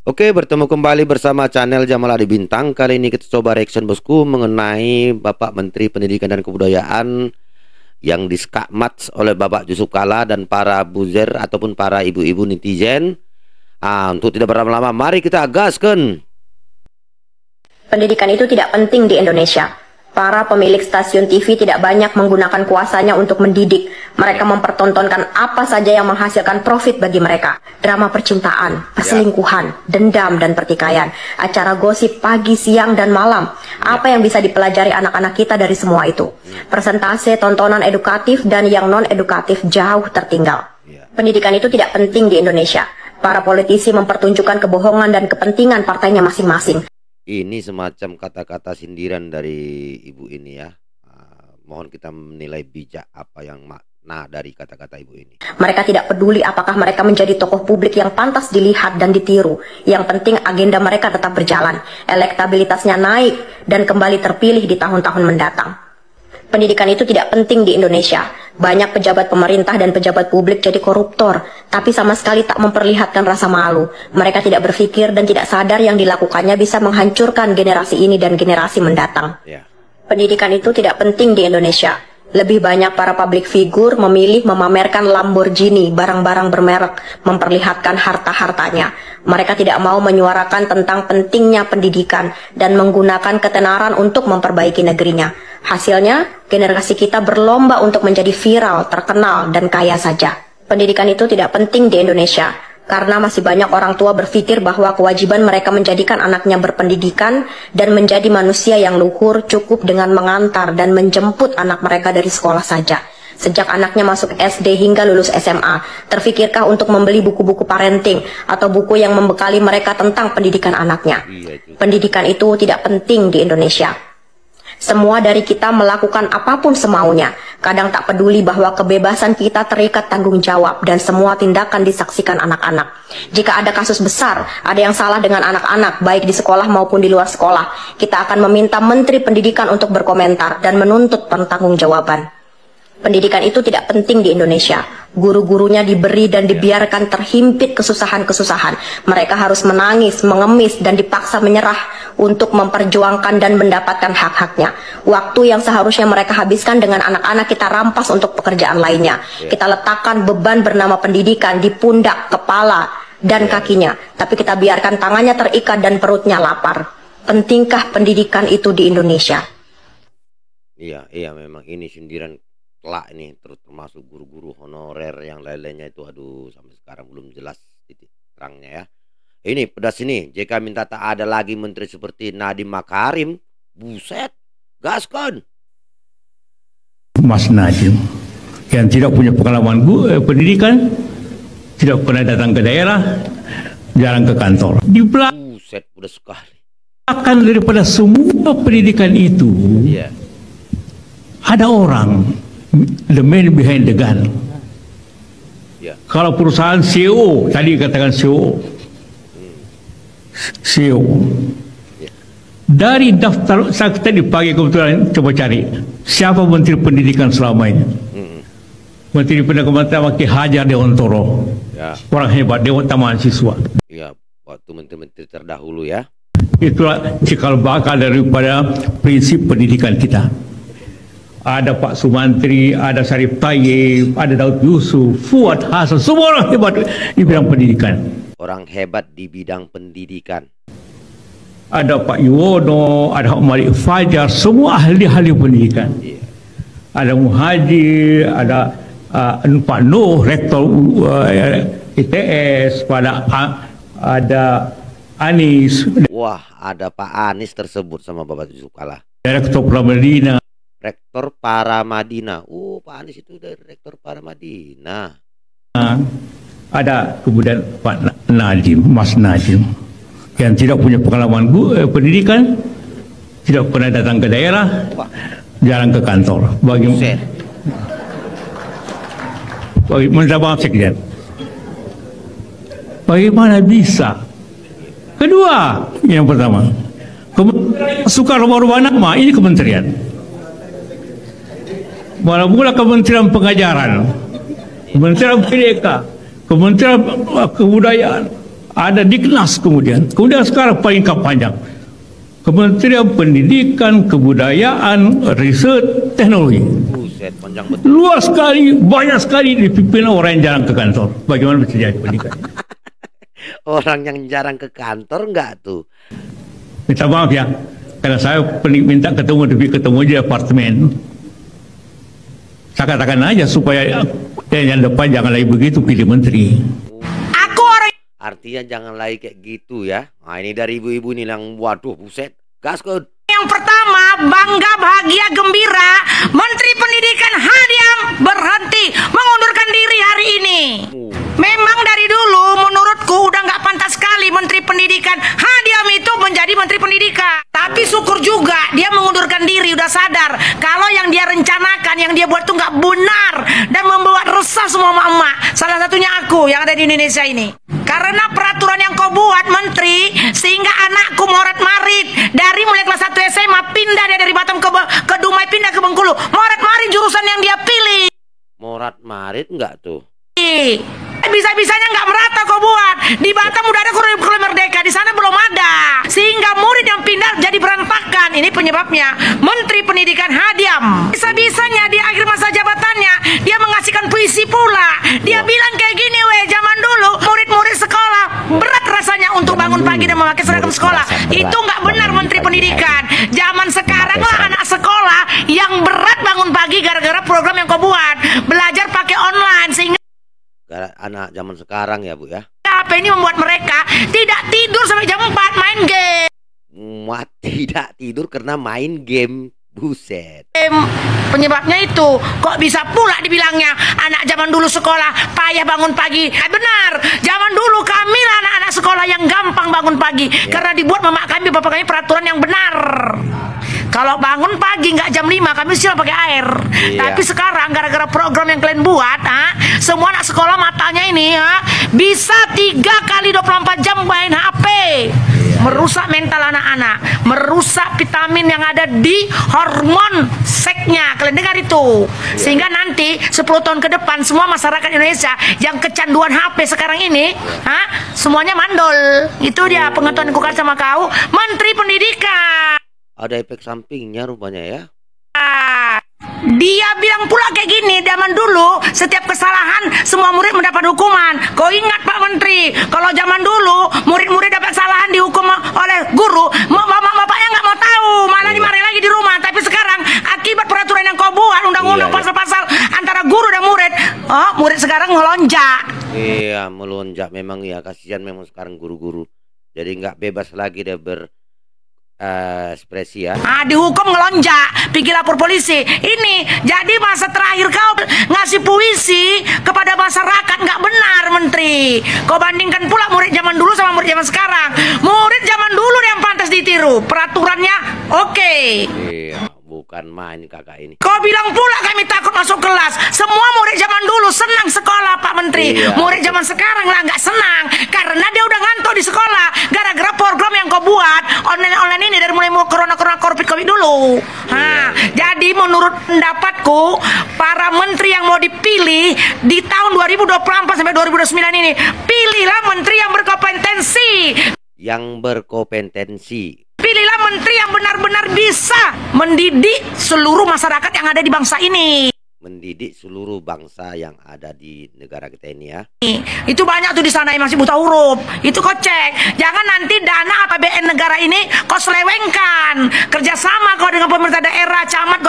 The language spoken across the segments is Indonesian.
Oke, bertemu kembali bersama channel Jamal Adi Bintang. Kali ini kita coba reaction bosku mengenai Bapak Menteri Pendidikan dan Kebudayaan yang diskakmat oleh Bapak Yusuf Kalla dan para buzzer ataupun para ibu-ibu netizen. Untuk tidak berlama-lama, mari kita gaskan. Pendidikan itu tidak penting di Indonesia. Para pemilik stasiun TV tidak banyak menggunakan kuasanya untuk mendidik. Mereka mempertontonkan apa saja yang menghasilkan profit bagi mereka. Drama percintaan, perselingkuhan, dendam dan pertikaian. Acara gosip pagi, siang, dan malam. Apa yang bisa dipelajari anak-anak kita dari semua itu? Persentase tontonan edukatif dan yang non-edukatif jauh tertinggal. Pendidikan itu tidak penting di Indonesia. Para politisi mempertunjukkan kebohongan dan kepentingan partainya masing-masing. Ini semacam kata-kata sindiran dari ibu ini ya. Mohon kita menilai bijak apa yang makna dari kata-kata ibu ini. Mereka tidak peduli apakah mereka menjadi tokoh publik yang pantas dilihat dan ditiru. Yang penting agenda mereka tetap berjalan. Elektabilitasnya naik dan kembali terpilih di tahun-tahun mendatang. Pendidikan itu tidak penting di Indonesia. Banyak pejabat pemerintah dan pejabat publik jadi koruptor, tapi sama sekali tak memperlihatkan rasa malu. Mereka tidak berpikir dan tidak sadar yang dilakukannya bisa menghancurkan generasi ini dan generasi mendatang. Pendidikan itu tidak penting di Indonesia. Lebih banyak para public figure memilih memamerkan Lamborghini, barang-barang bermerek, memperlihatkan harta-hartanya. Mereka tidak mau menyuarakan tentang pentingnya pendidikan dan menggunakan ketenaran untuk memperbaiki negerinya. Hasilnya, generasi kita berlomba untuk menjadi viral, terkenal, dan kaya saja. Pendidikan itu tidak penting di Indonesia, karena masih banyak orang tua berpikir bahwa kewajiban mereka menjadikan anaknya berpendidikan dan menjadi manusia yang luhur cukup dengan mengantar dan menjemput anak mereka dari sekolah saja. Sejak anaknya masuk SD hingga lulus SMA, terfikirkah untuk membeli buku-buku parenting atau buku yang membekali mereka tentang pendidikan anaknya? Pendidikan itu tidak penting di Indonesia. Semua dari kita melakukan apapun semaunya. Kadang tak peduli bahwa kebebasan kita terikat tanggung jawab dan semua tindakan disaksikan anak-anak. Jika ada kasus besar, ada yang salah dengan anak-anak, baik di sekolah maupun di luar sekolah, kita akan meminta Menteri Pendidikan untuk berkomentar dan menuntut pertanggungjawaban. Pendidikan itu tidak penting di Indonesia. Guru-gurunya diberi dan dibiarkan terhimpit kesusahan-kesusahan. Mereka harus menangis, mengemis, dan dipaksa menyerah untuk memperjuangkan dan mendapatkan hak-haknya. Waktu yang seharusnya mereka habiskan dengan anak-anak kita rampas untuk pekerjaan lainnya. Kita letakkan beban bernama pendidikan di pundak, kepala, dan kakinya. Tapi kita biarkan tangannya terikat dan perutnya lapar. Pentingkah pendidikan itu di Indonesia? Iya, memang ini sindiran telak ini, termasuk guru-guru honorer yang lain-lainnya itu. Aduh, sampai sekarang belum jelas titik terangnya ya. Ini pedas ini, JK minta tak ada lagi menteri seperti Nadiem Makarim. Buset, gaskan. Mas Nadiem yang tidak punya pengalaman pendidikan, tidak pernah datang ke daerah, jarang ke kantor. Di Buset, udah sekali. belakang daripada semua pendidikan itu, ada orang, the man behind the gun. Kalau perusahaan CEO, tadi katakan CEO, dari daftar, saya tadi pagi kebetulan coba cari siapa Menteri Pendidikan selama ini. Menteri Pendidikan Ki Hajar Dewantoro, orang hebat, Dewan Taman Siswa. Iya, waktu menteri-menteri terdahulu ya. Itulah cikal bakal daripada prinsip pendidikan kita. Ada Pak Sumantri, ada Sarip Tayyip, ada Daud Yusuf, Fuad Hasan, semua orang hebat di bidang pendidikan. Orang hebat di bidang pendidikan. Ada Pak Yuwono, ada Malik Fajar, semua ahli-ahli pendidikan. Ada Muhajir, ada Pak Nuh, rektor ITS, ada Anis. Wah, ada Pak Anis tersebut sama Bapak Yusuf Kalla. Rektor Pramadina. Rektor Paramadina. Pak Anies itu dari Rektor Paramadina. Ada kemudian Pak Nadiem, Mas Nadiem, yang tidak punya pengalaman pendidikan, tidak pernah datang ke daerah, jarang ke kantor. Bagaimana bisa? Kedua, yang pertama, suka rubah-rubah nama, ini kementerian. Mula-mula Kementerian Pengajaran, Kementerian Pendidikan, Kementerian Kebudayaan, ada Diknas kemudian sekarang peringkat panjang. Kementerian Pendidikan, Kebudayaan, Riset, Teknologi. Buset, panjang betul. Luas sekali, banyak sekali dipimpin orang yang jarang ke kantor. Bagaimana bisa jadi pendidikan? Orang yang jarang ke kantor enggak tuh? Minta maaf ya, karena saya minta ketemu di apartemen. Saya katakan aja supaya yang depan jangan lagi begitu pilih menteri. Artinya jangan lagi kayak gitu ya. Nah ini dari ibu-ibu nih yang waduh buset. Gaskun. Yang pertama, bangga, bahagia, gembira, Menteri Pendidikan Hadiam berhenti mengundurkan diri hari ini. Memang dari dulu menurutku udah nggak pantas sekali Menteri Pendidikan Hadiam itu menjadi Menteri Pendidikan. Tapi syukur juga dia mengundurkan diri, udah sadar kalau yang dia rencanakan, yang dia buat tuh nggak benar dan membuat resah semua emak-emak. Salah satunya aku yang ada di Indonesia ini. Karena peraturan yang kau buat menteri, sehingga anakku morat marit dari mulai kelas 1 SMA pindah dia dari Batam ke Dumai, pindah ke Bengkulu. Morat marit jurusan yang dia pilih. Morat marit enggak tuh? Bisa-bisanya nggak merata kau buat. Di Batam udah ada kurikulum merdeka, di sana belum ada. Sehingga murid yang pindah jadi berantakan. Ini penyebabnya Menteri Pendidikan Hadiam. Bisa-bisanya di akhir masa jabatannya dia mengasihkan puisi pula. Dia bilang kayak gini, zaman dulu murid-murid sekolah berat rasanya untuk bangun pagi dan memakai seragam sekolah. Itu nggak benar Menteri Pendidikan. Zaman sekarang lah anak sekolah yang berat bangun pagi gara-gara program yang kau buat. Belajar pakai online sehingga anak zaman sekarang ya Bu ya. apa ini membuat mereka tidak tidur sampai jam 4 main game. Tidak tidur karena main game. Buset. Penyebabnya itu kok bisa pula dibilangnya anak zaman dulu sekolah payah bangun pagi. Benar, zaman dulu kami lah anak-anak sekolah yang gampang bangun pagi karena dibuat mama kami, bapak kami peraturan yang benar. Kalau bangun pagi nggak jam 5 kami siap pakai air. Tapi sekarang gara-gara program yang kalian buat, semua anak sekolah matanya ini bisa 3 kali 24 jam main HP. Merusak mental anak-anak, merusak vitamin yang ada di hormon seksnya. Kalian dengar itu? Sehingga nanti 10 tahun ke depan semua masyarakat Indonesia yang kecanduan HP sekarang ini, semuanya mandol. Itu dia pengetahuan ku sama kau, Menteri Pendidikan. Ada efek sampingnya rupanya ya. Dia bilang pula kayak gini, zaman dulu setiap kesalahan semua murid mendapat hukuman. Kau ingat Pak Menteri, kalau zaman dulu murid-murid dapat kesalahan dihukum oleh guru, bapaknya nggak mau tahu, malah dimarahin lagi di rumah. Tapi sekarang akibat peraturan yang kau buat, undang-undang pasal-pasal antara guru dan murid, murid sekarang melonjak. Iya, melonjak memang ya, kasihan memang sekarang guru-guru. Jadi nggak bebas lagi dia ekspresi ya. Dihukum ngelonjak, pergi lapor polisi. Ini jadi masa terakhir kau ngasih puisi kepada masyarakat nggak benar Menteri. Kau bandingkan pula murid zaman dulu sama murid zaman sekarang. Murid zaman dulu yang pantas ditiru, peraturannya oke. Iya, bukan main kakak ini. Kau bilang pula kami takut masuk kelas. Semua murid zaman dulu senang sekolah Pak Menteri. Murid zaman sekarang lah nggak senang karena dia udah ngantuk di sekolah gara-gara program yang kau buat online ini dari mulai corona covid dulu. Jadi menurut pendapatku para menteri yang mau dipilih di tahun 2024 sampai 2029 ini, pilihlah menteri yang berkompetensi. Pilihlah menteri yang benar-benar bisa mendidik seluruh masyarakat yang ada di bangsa ini. Mendidik seluruh bangsa yang ada di negara kita ini ya. Itu banyak tuh di sana yang masih buta huruf. Itu kau cek. Jangan nanti dana APBN negara ini kau selewengkan. Kerjasama kau dengan pemerintah daerah, camat,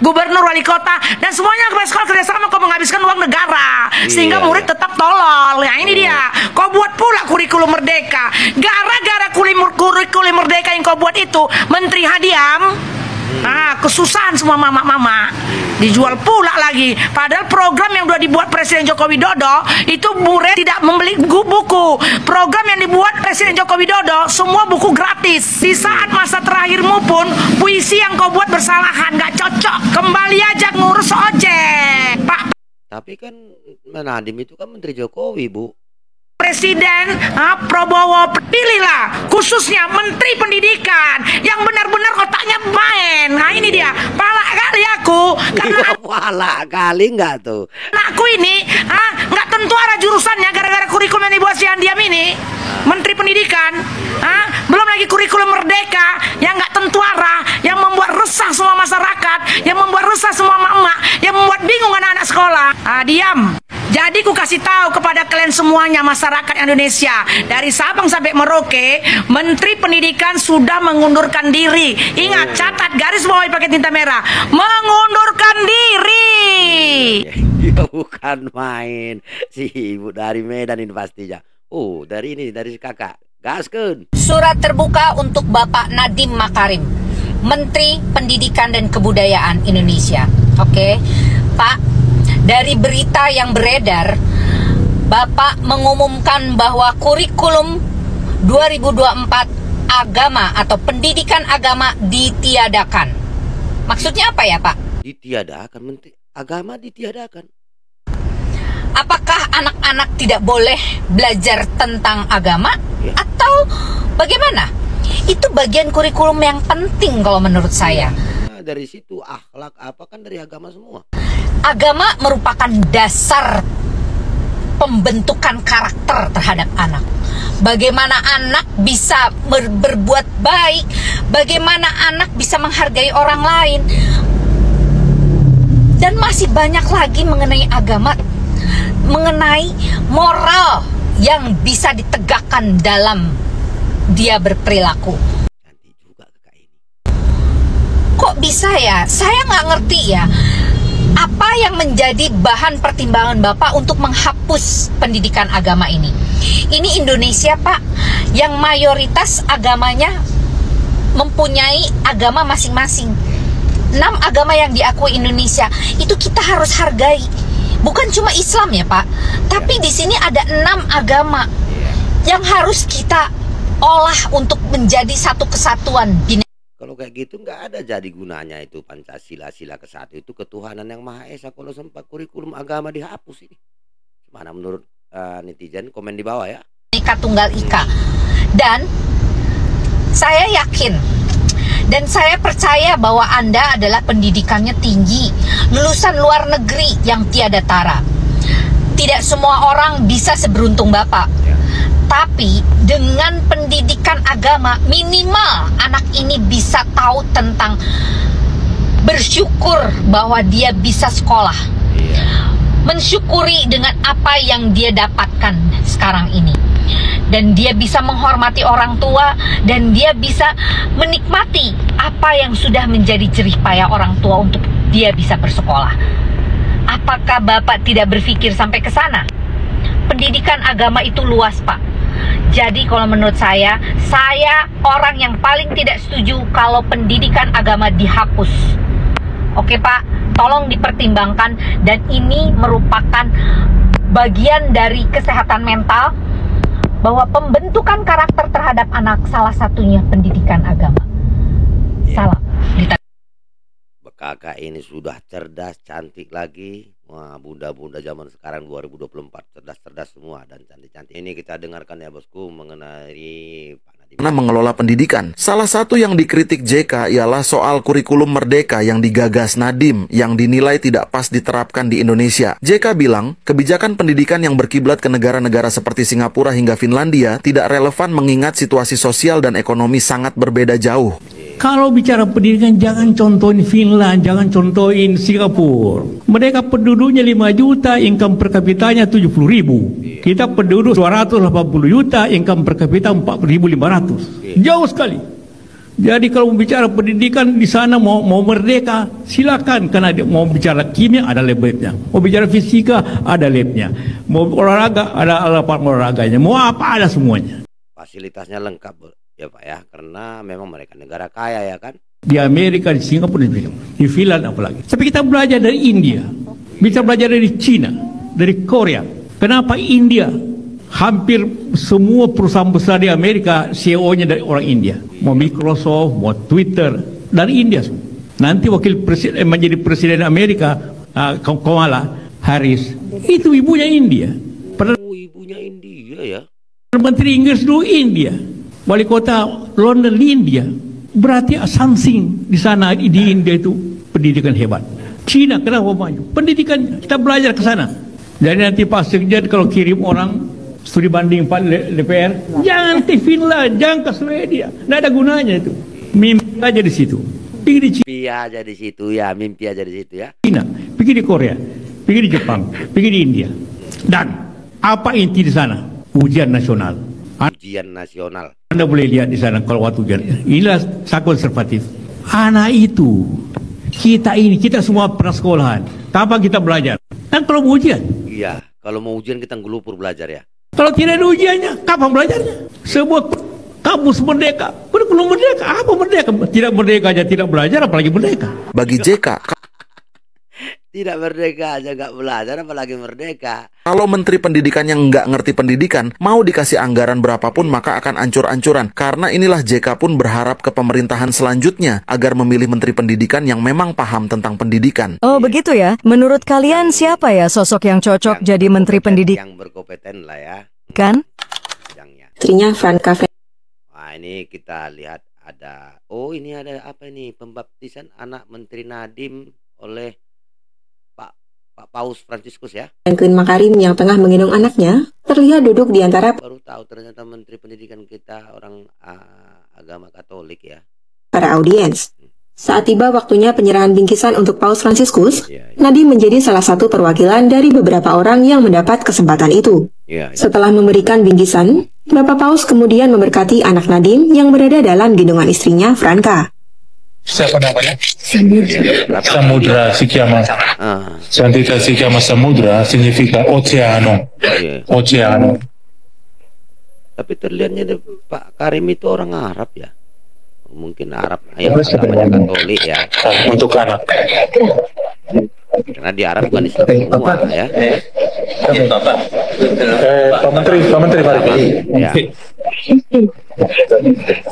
gubernur, wali kota, dan semuanya kepala sekolah kerjasama kau menghabiskan uang negara. Sehingga murid tetap tolol. Ya ini dia. Kau buat pula kurikulum merdeka. Gara-gara kurikulum merdeka yang kau buat itu, Menteri Hadiam, kesusahan semua mama-mama. Dijual pula lagi. Padahal program yang sudah dibuat Presiden Joko Widodo itu murid tidak membeli buku. Program yang dibuat Presiden Joko Widodo semua buku gratis. Di saat masa terakhirmu pun puisi yang kau buat bersalahan, nggak cocok. Kembali aja ngurus ojek, Pak. Tapi kan Nadiem itu kan Menteri Jokowi, Bu. Presiden Prabowo, pilihlah khususnya Menteri Pendidikan yang benar-benar otaknya main. Nah ini dia, pala kali aku karena pala kali nggak tuh. Anakku ini nggak tentu arah jurusannya gara-gara kurikulum yang dibuat si Andiam ini, Menteri Pendidikan. Belum lagi kurikulum Merdeka yang nggak tentu arah, yang membuat resah semua masyarakat, yang membuat resah semua emak-emak, yang membuat bingung anak-anak sekolah. Diam. Jadi ku kasih tahu kepada kalian semuanya, masyarakat Indonesia, dari Sabang sampai Merauke, Menteri Pendidikan sudah mengundurkan diri. Ingat, catat, garis bawahi pakai tinta merah, mengundurkan diri. Ya bukan main, si ibu dari Medan ini pastinya. Oh, dari ini, dari si kakak. Gaskeun. Surat terbuka untuk Bapak Nadiem Makarim, Menteri Pendidikan dan Kebudayaan Indonesia. Oke, Pak. Dari berita yang beredar, Bapak mengumumkan bahwa kurikulum 2024 agama atau pendidikan agama ditiadakan. Maksudnya apa ya, Pak? Ditiadakan, Menteri Agama ditiadakan. Apakah anak-anak tidak boleh belajar tentang agama? Ya. Atau bagaimana? Itu bagian kurikulum yang penting kalau menurut saya. Nah, dari situ akhlak apa kan dari agama semua. Agama merupakan dasar pembentukan karakter terhadap anak. Bagaimana anak bisa berbuat baik, bagaimana anak bisa menghargai orang lain. Dan masih banyak lagi mengenai agama, mengenai moral yang bisa ditegakkan dalam dia berperilaku. Nanti juga kakak ini. Kok bisa ya? Saya nggak ngerti ya. Apa yang menjadi bahan pertimbangan Bapak untuk menghapus pendidikan agama ini? Ini Indonesia, Pak, yang mayoritas agamanya mempunyai agama masing-masing. 6 agama yang diakui Indonesia, itu kita harus hargai. Bukan cuma Islam ya, Pak, tapi di sini ada 6 agama yang harus kita olah untuk menjadi satu kesatuan. Kalau kayak gitu nggak ada jadi gunanya itu Pancasila, sila ke-1 itu ketuhanan yang Maha Esa. Kalau sempat kurikulum agama dihapus ini, mana menurut netizen? Komen di bawah ya. Bhinneka Tunggal Ika. Dan saya yakin dan saya percaya bahwa Anda adalah pendidikannya tinggi, lulusan luar negeri yang tiada tara. Tidak semua orang bisa seberuntung Bapak. Tapi dengan pendidikan agama, minimal anak ini bisa tahu tentang bersyukur bahwa dia bisa sekolah. Mensyukuri dengan apa yang dia dapatkan sekarang ini. Dan dia bisa menghormati orang tua, dan dia bisa menikmati apa yang sudah menjadi jerih payah orang tua untuk dia bisa bersekolah. Apakah Bapak tidak berpikir sampai ke sana? Pendidikan agama itu luas, Pak. Jadi kalau menurut saya orang yang paling tidak setuju kalau pendidikan agama dihapus. Oke Pak, tolong dipertimbangkan, dan ini merupakan bagian dari kesehatan mental, bahwa pembentukan karakter terhadap anak salah satunya pendidikan agama. Salam. Kakak ini sudah cerdas, cantik lagi. Wah, bunda-bunda zaman sekarang 2024 cerdas-cerdas semua dan cantik-cantik. Ini kita dengarkan ya bosku mengenai Pak Nadiem. Mengelola pendidikan. Salah satu yang dikritik JK ialah soal kurikulum merdeka yang digagas Nadiem yang dinilai tidak pas diterapkan di Indonesia. JK bilang, kebijakan pendidikan yang berkiblat ke negara-negara seperti Singapura hingga Finlandia tidak relevan mengingat situasi sosial dan ekonomi sangat berbeda jauh. Kalau bicara pendidikan, jangan contohin Finland, jangan contohin Singapura. Mereka penduduknya 5 juta, income per kapitanya 70.000. Kita penduduk 280 juta, income per kapita 4.500. Jauh sekali. Jadi kalau bicara pendidikan di sana mau merdeka, silakan. Karena mau bicara kimia ada labnya, mau bicara fisika ada labnya, mau olahraga ada alat olahraganya, mau apa ada semuanya. Fasilitasnya lengkap ya Pak ya, karena memang mereka negara kaya ya kan. Di Amerika, di Singapura, di Finland apalagi. Tapi kita belajar dari India, bisa belajar dari Cina, dari Korea. Kenapa India? Hampir semua perusahaan besar di Amerika CEO-nya dari orang India. Mau Microsoft, mau Twitter, dari India semua. Nanti wakil presiden menjadi presiden Amerika, Kamala Harris, itu ibunya India. Ibu punya India ya. Menteri Inggris dulu India, wali kota London di India. Berarti something di sana di India itu pendidikan hebat. Cina kenapa maju? Pendidikan kita belajar ke sana. Jadi nanti pas sekjen kalau kirim orang studi banding Pak DPR, jangan ke Finland, jangan ke Swedia, nggak ada gunanya itu. Mimpi aja di situ. Pergi di Cina. Mimpi aja di situ ya, mimpi aja di situ ya. Pergi di Korea, pergi di Jepang, pergi di India. Dan apa inti di sana? Ujian nasional. Ujian nasional. Anda boleh lihat di sana kalau waktu ujian. Inilah saya konservatif. Anak itu, kita semua pernah sekolahan. Kapan kita belajar? Kan kalau mau ujian. Iya, kalau mau ujian kita ngelupur belajar ya. Kalau tidak ada ujiannya, kapan belajarnya? Sebuah kampus merdeka, kurikulum merdeka, apa merdeka? Tidak merdeka aja tidak belajar, apalagi merdeka. Bagi JK, Tidak merdeka aja nggak belajar, apalagi merdeka. kalau Menteri Pendidikan yang nggak ngerti pendidikan, mau dikasih anggaran berapapun maka akan ancur-ancuran. Karena inilah JK pun berharap ke pemerintahan selanjutnya agar memilih Menteri Pendidikan yang memang paham tentang pendidikan. Oh begitu ya? Menurut kalian siapa ya sosok yang cocok jadi Menteri Pendidikan? Yang berkompeten lah ya. Kan? Bidangnya. Istrinya Franka. Nah ini kita lihat ada, oh ini ada apa ini, pembaptisan anak Menteri Nadiem oleh Pak Paus Fransiskus ya. Franklin Makarim yang tengah menggendong anaknya terlihat duduk di antara Baru tahu ternyata Menteri Pendidikan kita orang agama Katolik ya. para audiens. Saat tiba waktunya penyerahan bingkisan untuk Paus Fransiskus, Iya, iya. Nadiem menjadi salah satu perwakilan dari beberapa orang yang mendapat kesempatan itu. Iya, iya. Setelah memberikan bingkisan, Bapak Paus kemudian memberkati anak Nadiem yang berada dalam gendongan istrinya, Franka. Siapa namanya? Samudra si chiama. Santita si chiama Samudra, significa oceano. Iya. Oceano. Tapi terlihatnya Pak Karim itu orang Arab ya. Mungkin Arab yang agamanya Katolik ya. Untuk anak. Karena di Arab bukan Islam semua ya. Pak Menteri, mari. Ya.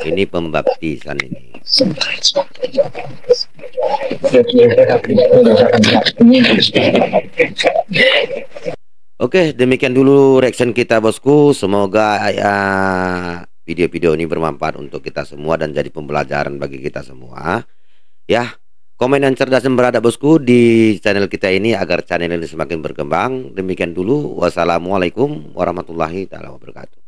Ini pembaptisan ini. Oke, demikian dulu reaction kita bosku. Semoga video-video ini bermanfaat untuk kita semua dan jadi pembelajaran bagi kita semua. Ya, komen yang cerdas dan beradab bosku di channel kita ini agar channel ini semakin berkembang. Demikian dulu. Wassalamualaikum warahmatullahi wabarakatuh.